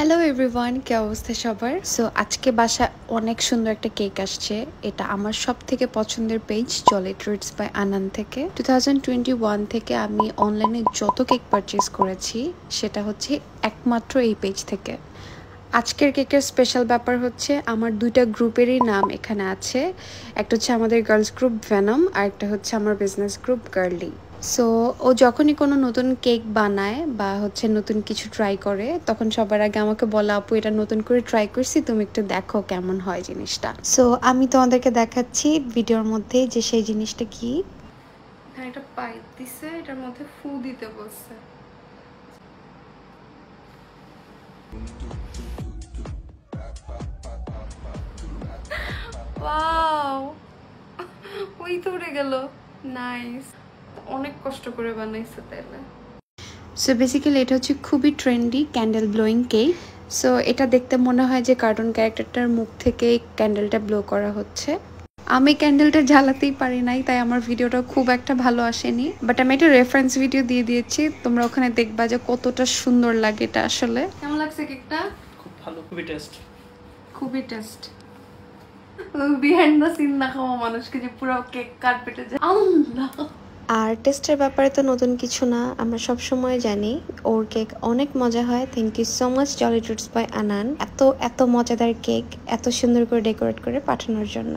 Hello everyone, কি অবস্থা সবার? সো আজকে বাসায় অনেক সুন্দর একটা কেক আসছে। এটা আমার সব থেকে পছন্দের পেজ জলি ট্রিটস বাই আনান থেকে। 2021 থেকে আমি অনলাইনে যত কেক পারচেজ করেছি সেটা হচ্ছে একমাত্র এই পেজ থেকে। আজকের কেকের স্পেশাল ব্যাপার হচ্ছে আমার দুইটা গ্রুপেরই নাম এখানে আছে। একটা হচ্ছে আমাদের গার্লস গ্রুপ ভেনম, আর একটা হচ্ছে আমার বিজনেস গ্রুপ গার্লি। সো ও যখনই কোনো নতুন কেক বানায় বা হচ্ছে নতুন কিছু ট্রাই করে, তখন সবার আগে আমাকে বলে, আপু এটা নতুন করে ট্রাই করছি, তুমি একটু দেখো কেমন হয় জিনিসটা। সো আমি তোমাদেরকে দেখাচ্ছি ভিডিওর মধ্যে যে সেই জিনিসটা কি। এখানে একটা পাইপ দিছে, এটার মধ্যে ফু দিতে বলছে। ওয়াও, ওই তো উড়ে গেল। নাইস, অনেক কষ্ট করে বানাইছে তাইলে। সো বেসিক্যালি এটা হচ্ছে খুবই trendy candle blowing cake. So এটা দেখতে মনে হয় যে কার্টুন ক্যারেক্টারটার মুখ থেকে ক্যান্ডেলটা ব্লো করা হচ্ছে। আমি ক্যান্ডেলটা জ্বালাতেই পারি নাই, তাই আমার ভিডিওটা খুব একটা ভালো আসেনি, বাট আমি একটা রেফারেন্স ভিডিও দিয়ে দিয়েছি, তোমরা ওখানে দেখবা যে কতটা সুন্দর লাগে এটা আসলে। কেমন লাগছে কেকটা? খুব ভালো, খুবই টেস্ট। খুবই টেস্ট। বিহাইন্ড দ্য সিন দেখাবো মানুষকে যে পুরো কেক কার্পেটে যায়। আল্লাহ। আর টেস্টের ব্যাপারে তো নতুন কিছু না, আমরা সব সময় জানি ওর কেক অনেক মজা হয়। Thank you so much Jolly Treats by Anan, এত এত মজাদার কেক এত সুন্দর করে ডেকোরেট করে পাঠানোর জন্য।